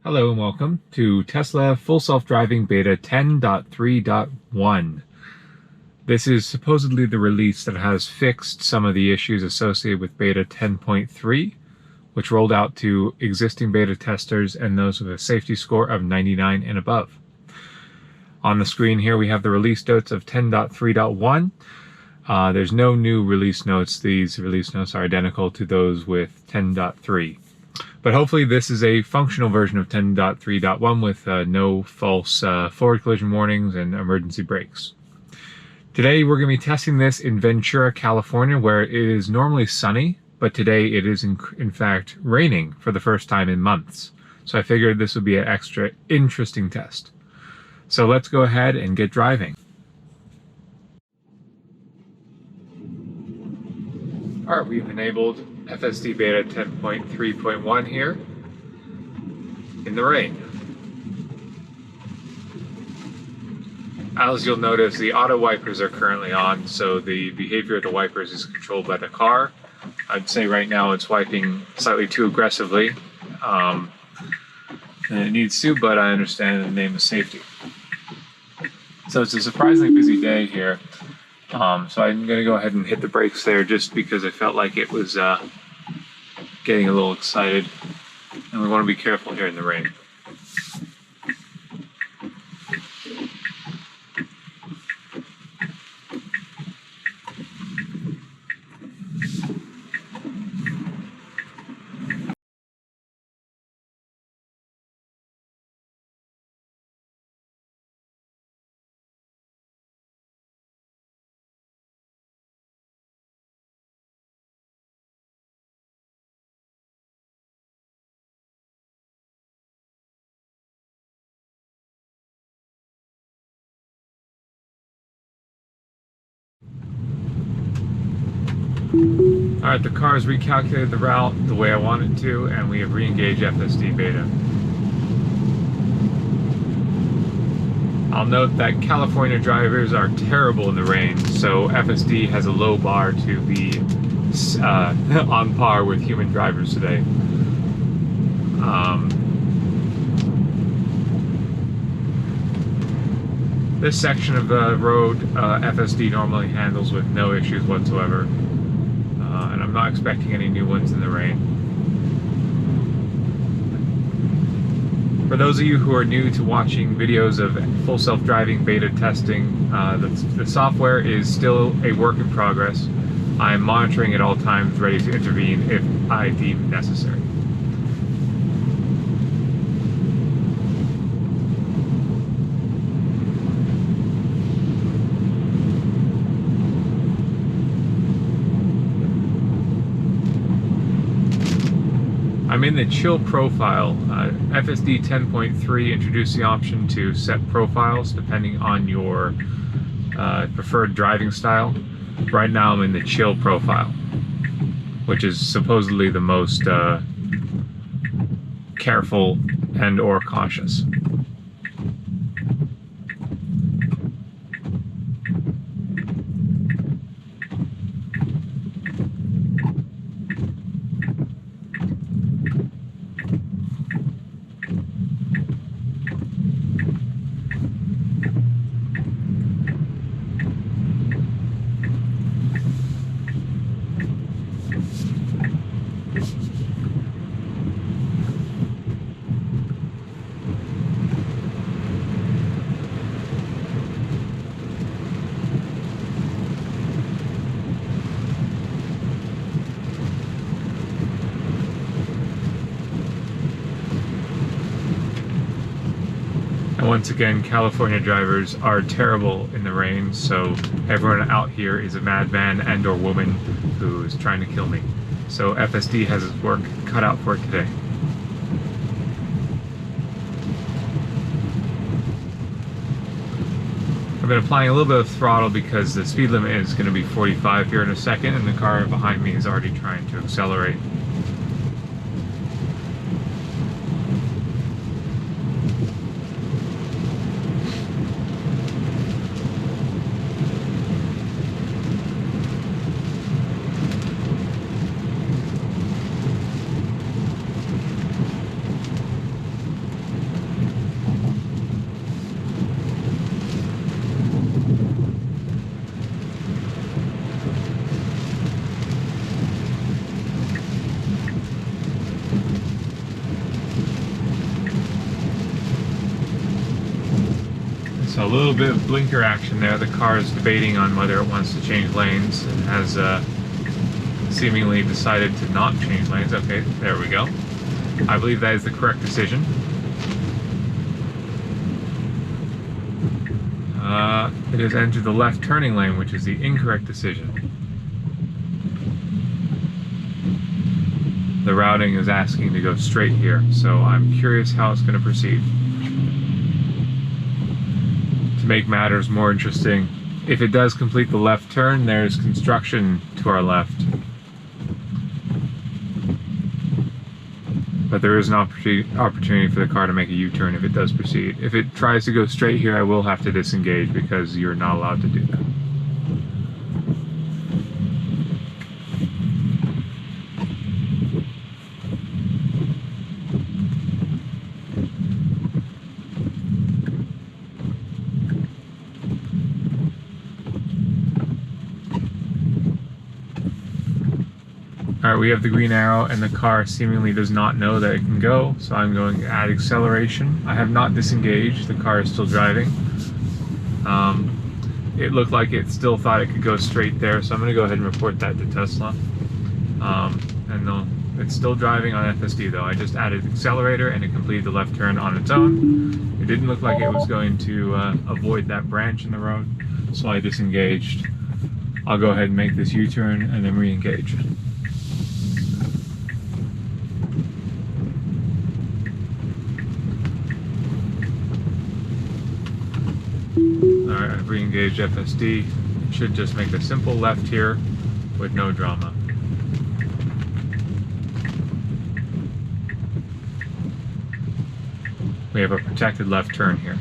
Hello and welcome to Tesla Full Self-Driving Beta 10.3.1. This is supposedly the release that has fixed some of the issues associated with Beta 10.3, which rolled out to existing beta testers and those with a safety score of 99 and above. On the screen here we have the release notes of 10.3.1. There's no new release notes. These release notes are identical to those with 10.3. But hopefully this is a functional version of 10.3.1 with no false forward collision warnings and emergency brakes. Today we're going to be testing this in Ventura, California, where it is normally sunny, but today it is in fact raining for the first time in months. So I figured this would be an extra interesting test. So let's go ahead and get driving. Alright, we've enabled FSD Beta 10.3.1 here in the rain. As you'll notice, the auto wipers are currently on, so the behavior of the wipers is controlled by the car. I'd say right now it's wiping slightly too aggressively, and it needs to, but I understand in the name of safety. So it's a surprisingly busy day here. So I'm going to go ahead and hit the brakes there just because I felt like it was getting a little excited, and we want to be careful here in the rain. Alright, the car has recalculated the route the way I want it to, and we have re-engaged FSD Beta. I'll note that California drivers are terrible in the rain, so FSD has a low bar to be on par with human drivers today. This section of the road FSD normally handles with no issues whatsoever. And I'm not expecting any new ones in the rain. For those of you who are new to watching videos of full self-driving beta testing, the software is still a work in progress. I am monitoring at all times, ready to intervene if I deem necessary. I'm in the chill profile. FSD 10.3 introduced the option to set profiles depending on your preferred driving style. Right now I'm in the chill profile, which is supposedly the most careful and or cautious. And once again, California drivers are terrible in the rain, so everyone out here is a madman and or woman who is trying to kill me. So FSD has its work cut out for it today. I've been applying a little bit of throttle because the speed limit is going to be 45 here in a second, and the car behind me is already trying to accelerate. So a little bit of blinker action there. The car is debating on whether it wants to change lanes and has seemingly decided to not change lanes. Okay, there we go. I believe that is the correct decision. It has entered the left turning lane, which is the incorrect decision. The routing is asking to go straight here, so I'm curious how it's going to proceed. To make matters more interesting, if it does complete the left turn, there's construction to our left. But there is an opportunity for the car to make a U-turn if it does proceed. If it tries to go straight here, I will have to disengage because you're not allowed to do that. Alright, we have the green arrow and the car seemingly does not know that it can go, so I'm going to add acceleration. I have not disengaged, the car is still driving. It looked like it still thought it could go straight there, so I'm going to go ahead and report that to Tesla. And no, it's still driving on FSD though. I just added accelerator and it completed the left turn on its own. It didn't look like it was going to avoid that branch in the road, so I disengaged. I'll go ahead and make this U-turn and then re-engage. Alright, I've re-engaged FSD. It should just make a simple left here with no drama. We have a protected left turn here.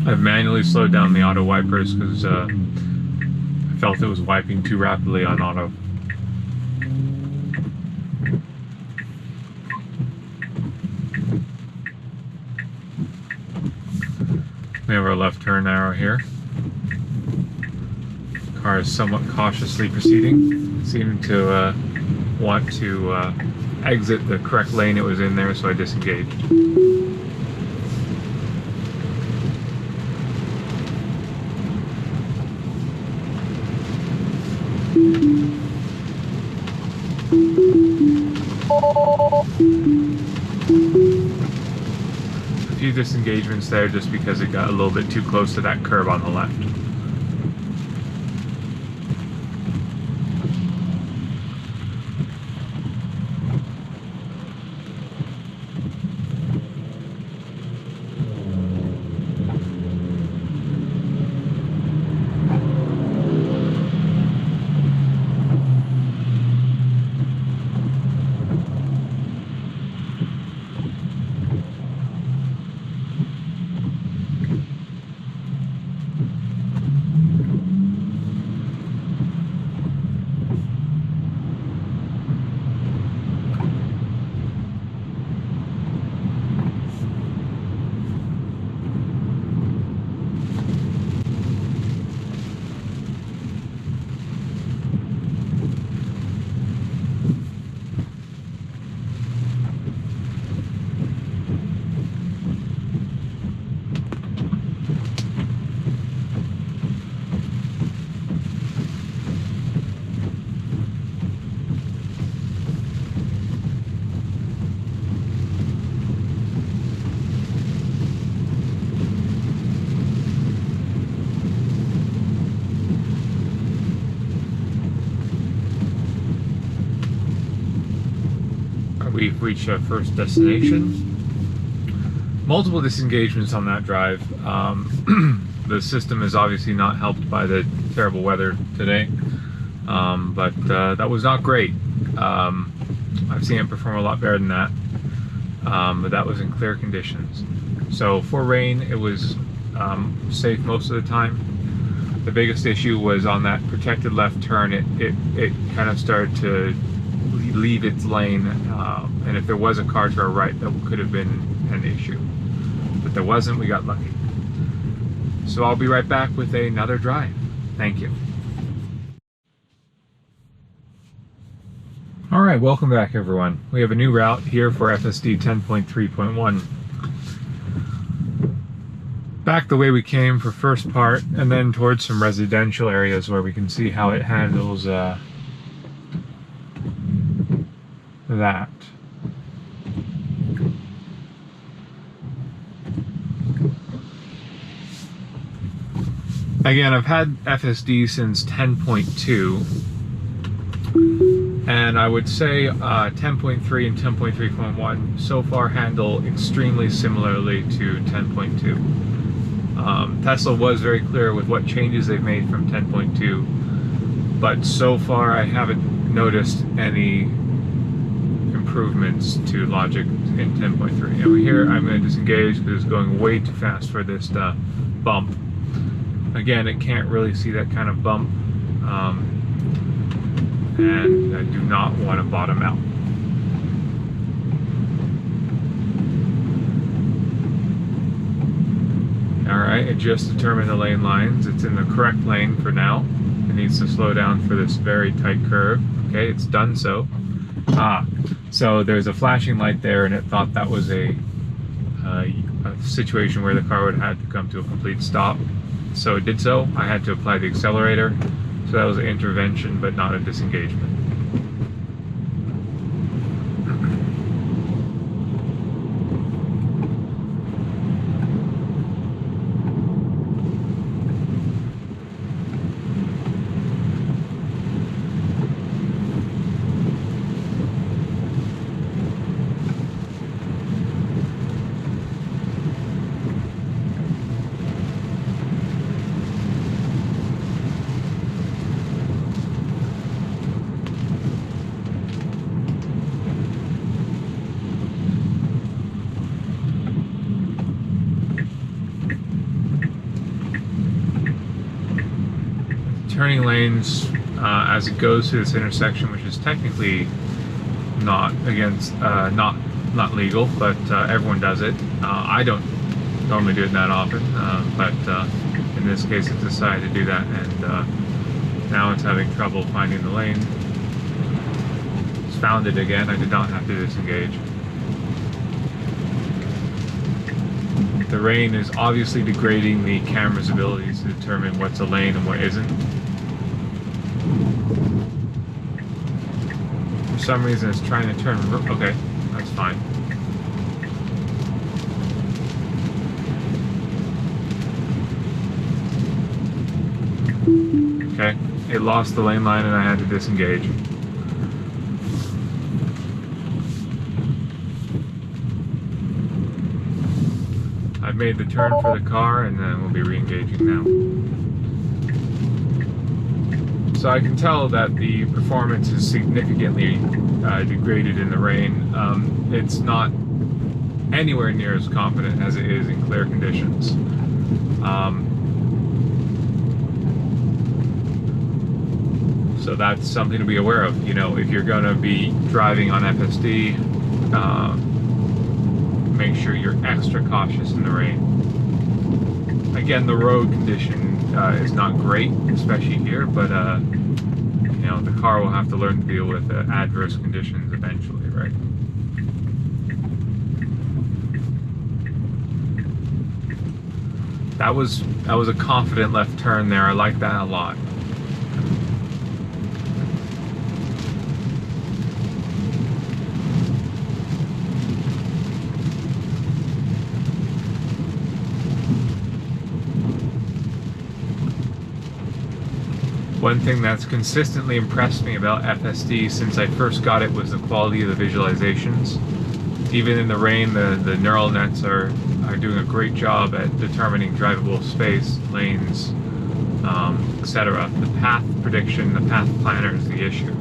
I've manually slowed down the auto wipers because I felt it was wiping too rapidly on auto. We have our left turn arrow here. The car is somewhat cautiously proceeding. It seemed to want to exit the correct lane it was in there, so I disengaged. A few disengagements there just because it got a little bit too close to that curb on the left. We've reached our first destination. Multiple disengagements on that drive. The system is obviously not helped by the terrible weather today, but that was not great. I've seen it perform a lot better than that, but that was in clear conditions. So for rain, it was safe most of the time. The biggest issue was on that protected left turn. It kind of started to leave its lane, and if there was a car to our right, that could have been an issue. But there wasn't. We got lucky. So I'll be right back with another drive. Thank you. All right, welcome back, everyone. We have a new route here for FSD 10.3.1. Back the way we came for first part, and then towards some residential areas where we can see how it handles that. Again, I've had FSD since 10.2, and I would say 10.3 and 10.3.1 so far handle extremely similarly to 10.2. Tesla was very clear with what changes they've made from 10.2, but so far I haven't noticed any improvements to logic in 10.3. And here I'm going to disengage because it's going way too fast for this bump. Again, it can't really see that kind of bump, and I do not want to bottom out. Alright, it just determined the lane lines. It's in the correct lane for now. It needs to slow down for this very tight curve. Okay, it's done so. So there's a flashing light there, and it thought that was a situation where the car would have had to come to a complete stop. So it did so. I had to apply the accelerator. So that was an intervention, but not a disengagement. Turning lanes as it goes through this intersection, which is technically not against not legal, but everyone does it. I don't normally do it that often, but in this case it decided to do that, and now it's having trouble finding the lane. It's found it again. I did not have to disengage. The rain is obviously degrading the camera's abilities to determine what's a lane and what isn't. For some reason it's trying to turn, okay, that's fine. Okay, it lost the lane line and I had to disengage. I've made the turn for the car, and then we'll be re-engaging now. So I can tell that the performance is significantly degraded in the rain. It's not anywhere near as confident as it is in clear conditions. So that's something to be aware of. You know, if you're going to be driving on FSD, make sure you're extra cautious in the rain. Again, the road condition is not great, especially here, but you know, the car will have to learn to deal with adverse conditions eventually, right? That was a confident left turn there. I like that a lot. One thing that's consistently impressed me about FSD since I first got it was the quality of the visualizations. Even in the rain, the neural nets are doing a great job at determining drivable space, lanes, etc. The path prediction, the path planner is the issue.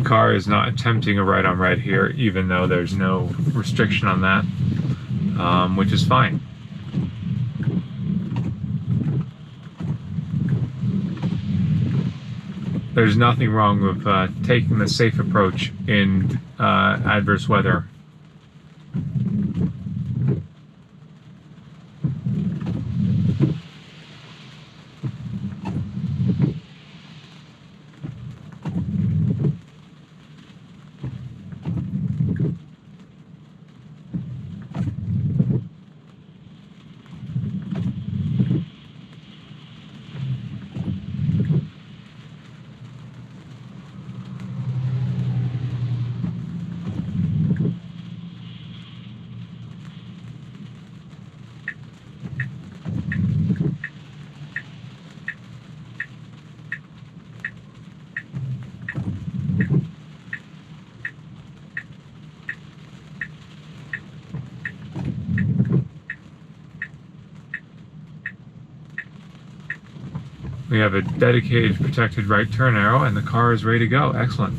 car is not attempting a right-on-right here, even though there's no restriction on that, which is fine. There's nothing wrong with taking the safe approach in adverse weather. We have a dedicated protected right turn arrow and the car is ready to go. Excellent.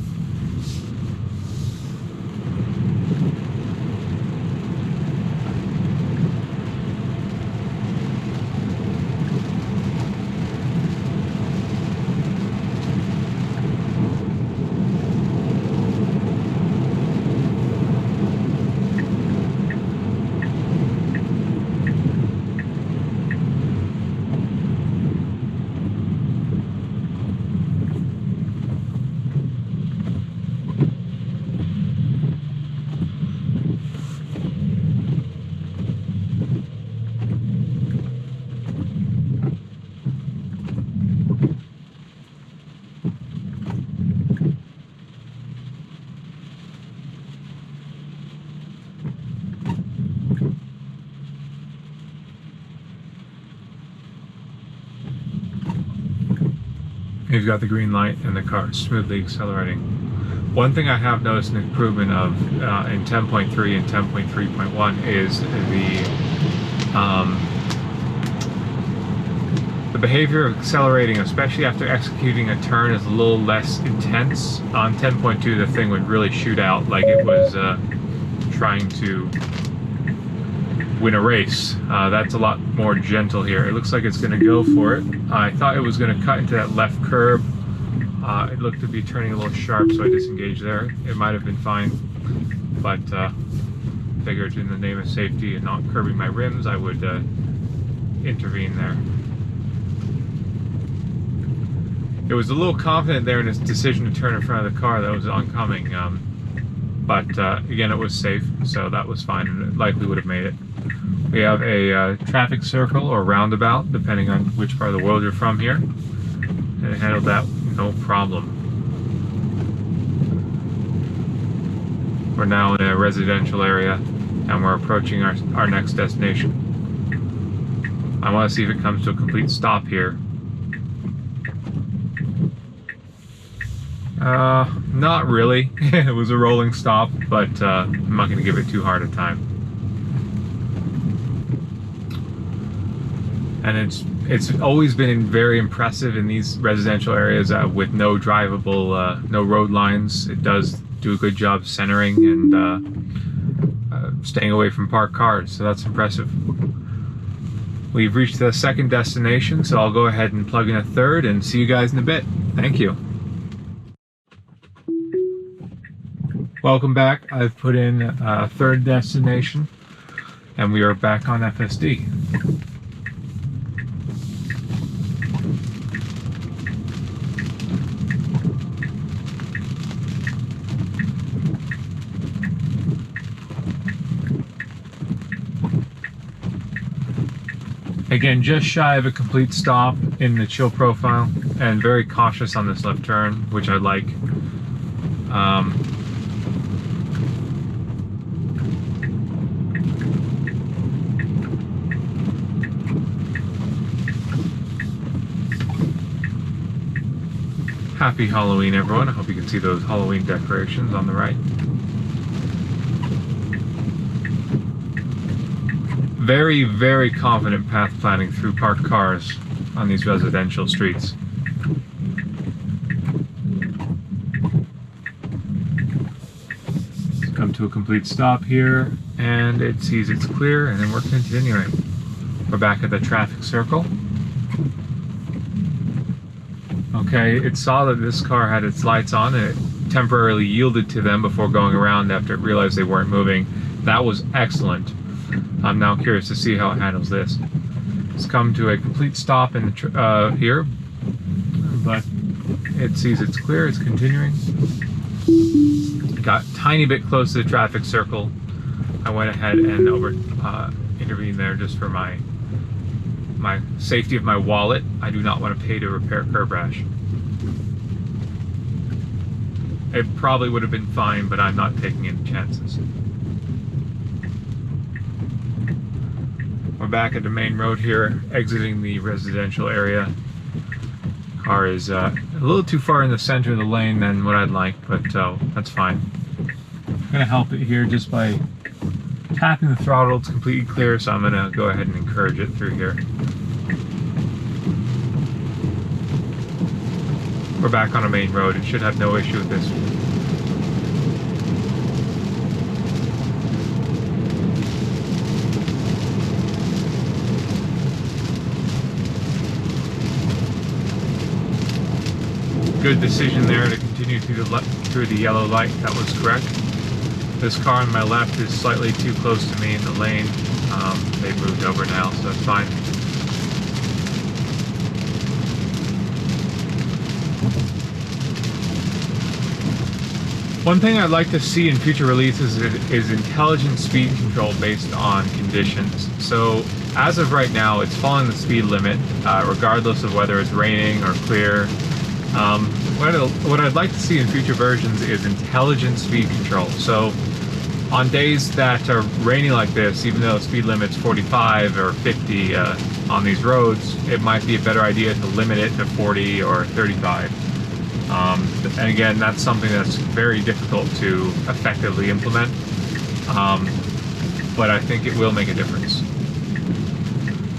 You've got the green light and the car is smoothly accelerating. One thing I have noticed an improvement of in 10.3 and 10.3.1 is the behavior of accelerating, especially after executing a turn, is a little less intense. On 10.2, the thing would really shoot out like it was trying to win a race. That's a lot more gentle here. It looks like it's going to go for it. I thought it was going to cut into that left curb. It looked to be turning a little sharp, so I disengaged there. It might have been fine, but figured in the name of safety and not curbing my rims, I would intervene there. It was a little confident there in its decision to turn in front of the car that was oncoming, but again, it was safe, so that was fine, and it likely would have made it. We have a traffic circle or roundabout, depending on which part of the world you're from here, and it handled that no problem. We're now in a residential area, and we're approaching our next destination. I want to see if it comes to a complete stop here. Not really. It was a rolling stop, but I'm not going to give it too hard a time. And it's always been very impressive in these residential areas with no drivable, no road lines. It does do a good job centering and staying away from parked cars, so that's impressive. We've reached the second destination, so I'll go ahead and plug in a third and see you guys in a bit. Thank you. Welcome back. I've put in a third destination and we are back on FSD. Again, just shy of a complete stop in the chill profile and very cautious on this left turn, which I like. Happy Halloween, everyone. I hope you can see those Halloween decorations on the right. Very, very confident path planning through parked cars on these residential streets. come to a complete stop here, and it sees it's clear, and then we're continuing. We're back at the traffic circle. Okay, it saw that this car had its lights on, and it temporarily yielded to them before going around after it realized they weren't moving. That was excellent. I'm now curious to see how it handles this. It's come to a complete stop in the here, but it sees it's clear, it's continuing. Got a tiny bit close to the traffic circle. I went ahead and intervened there just for my safety of my wallet. I do not want to pay to repair curb rash. It probably would have been fine, but I'm not taking any chances. We're back at the main road here, exiting the residential area. Car is a little too far in the center of the lane than what I'd like, but that's fine. I'm gonna help it here just by tapping the throttle. It's completely clear, so I'm gonna go ahead and encourage it through here. We're back on a main road. It should have no issue with this. Good decision there to continue through the yellow light. That was correct. This car on my left is slightly too close to me in the lane. They've moved over now, so that's fine. One thing I'd like to see in future releases is intelligent speed control based on conditions. So as of right now, it's following the speed limit, regardless of whether it's raining or clear. What I'd like to see in future versions is intelligent speed control. So on days that are rainy like this, even though the speed limit's 45 or 50 on these roads, it might be a better idea to limit it to 40 or 35. And again, that's something that's very difficult to effectively implement, but I think it will make a difference.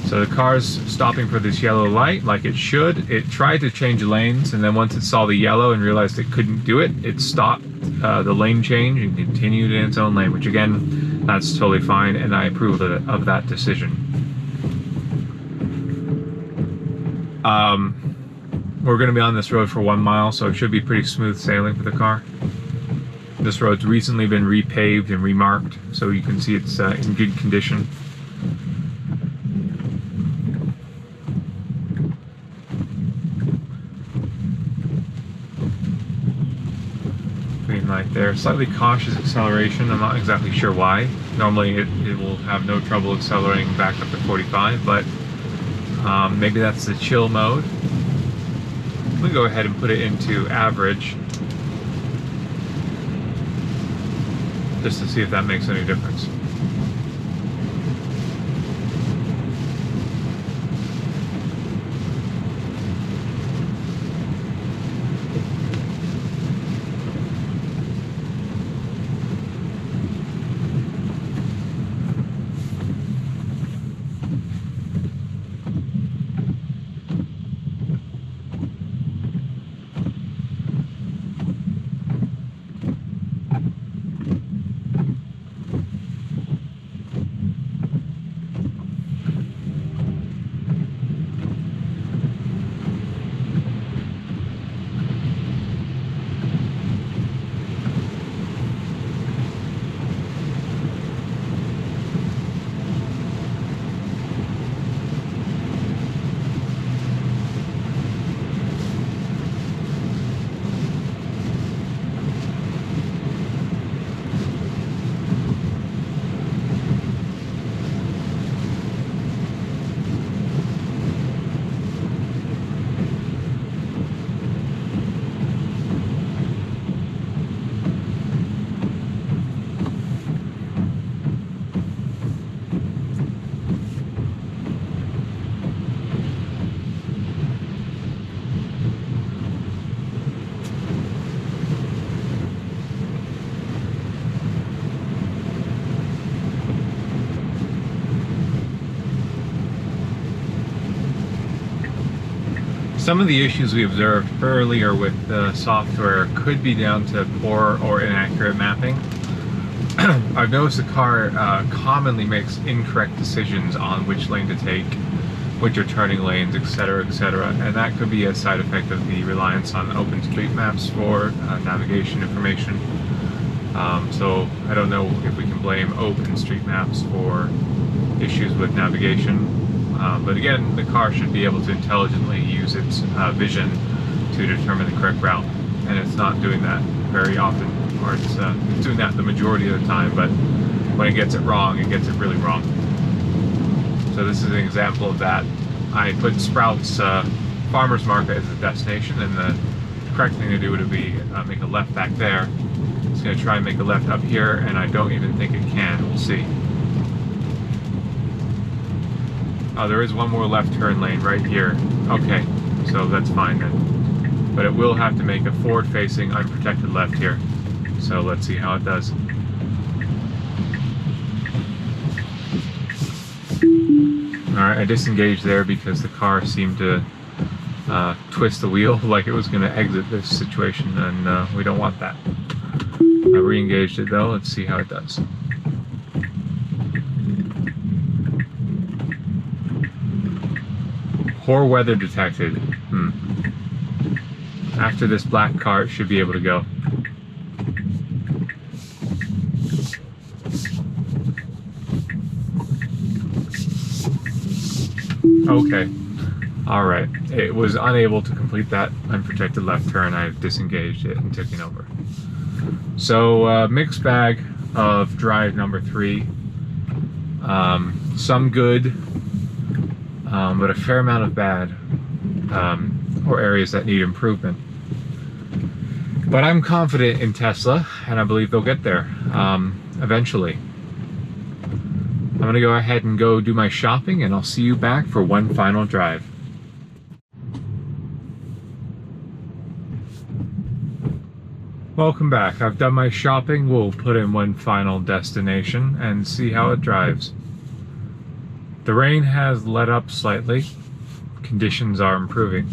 So the car's stopping for this yellow light like it should. It tried to change lanes, and then once it saw the yellow and realized it couldn't do it, it stopped the lane change and continued in its own lane, which again, that's totally fine, and I approve of that decision. We're going to be on this road for 1 mile, so it should be pretty smooth sailing for the car. This road's recently been repaved and remarked, so you can see it's in good condition. Green light there. Slightly cautious acceleration. I'm not exactly sure why. Normally it will have no trouble accelerating back up to 45, but maybe that's the chill mode. We go ahead and put it into average just to see if that makes any difference. Some of the issues we observed earlier with the software could be down to poor or inaccurate mapping. I've noticed the car commonly makes incorrect decisions on which lane to take, which are turning lanes, etc., etc., and that could be a side effect of the reliance on open street maps for navigation information. So I don't know if we can blame open street maps for issues with navigation, but again, the car should be able to intelligently use its vision to determine the correct route, and it's not doing that very often, or it's doing that the majority of the time, but when it gets it wrong, it gets it really wrong. So this is an example of that. I put Sprouts Farmers Market as a destination, and the correct thing to do would be make a left back there. It's going to try and make a left up here, and I don't even think it can. We'll see. Oh, there is one more left turn lane right here. Okay, so that's fine then. But it will have to make a forward-facing, unprotected left here. So let's see how it does. Alright, I disengaged there because the car seemed to twist the wheel like it was going to exit this situation, and we don't want that. I re-engaged it though. Let's see how it does. Poor weather detected. After this black car, it should be able to go. Okay. Alright. It was unable to complete that unprotected left turn. I disengaged it and took it over. So, mixed bag of drive number 3. Some good, but a fair amount of bad, or areas that need improvement. But I'm confident in Tesla, and I believe they'll get there eventually. I'm going to go ahead and go do my shopping, and I'll see you back for one final drive. Welcome back. I've done my shopping. We'll put in one final destination and see how it drives. The rain has let up slightly. Conditions are improving.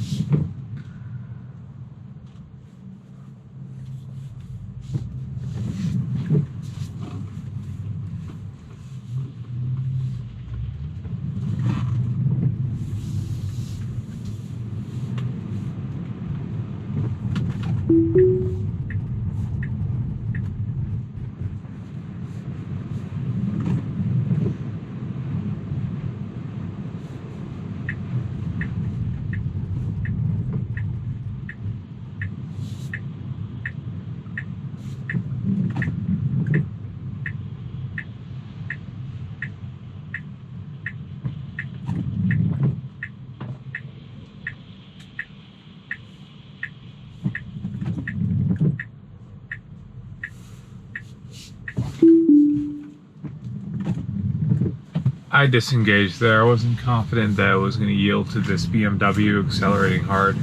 I disengaged there. I wasn't confident that I was going to yield to this BMW accelerating hard.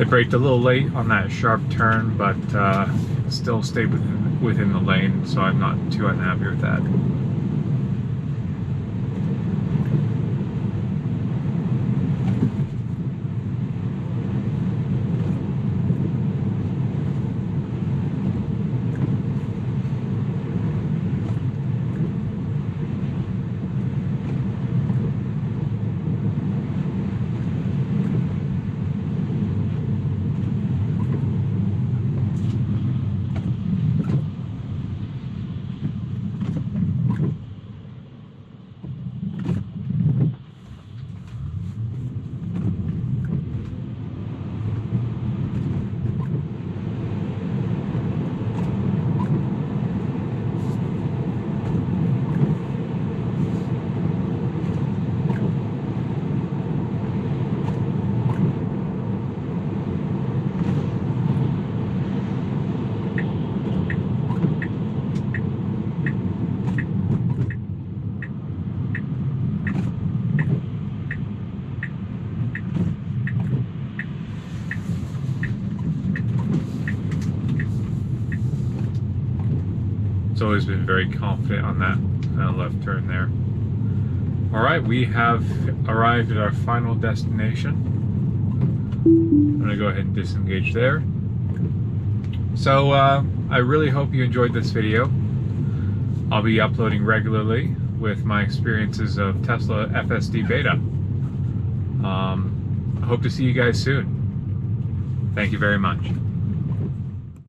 It braked a little late on that sharp turn, but it still stayed within the lane, so I'm not too unhappy with that. always been very confident on that left turn there. All right, we have arrived at our final destination. I'm gonna go ahead and disengage there. So I really hope you enjoyed this video. I'll be uploading regularly with my experiences of Tesla FSD beta. I hope to see you guys soon. Thank you very much.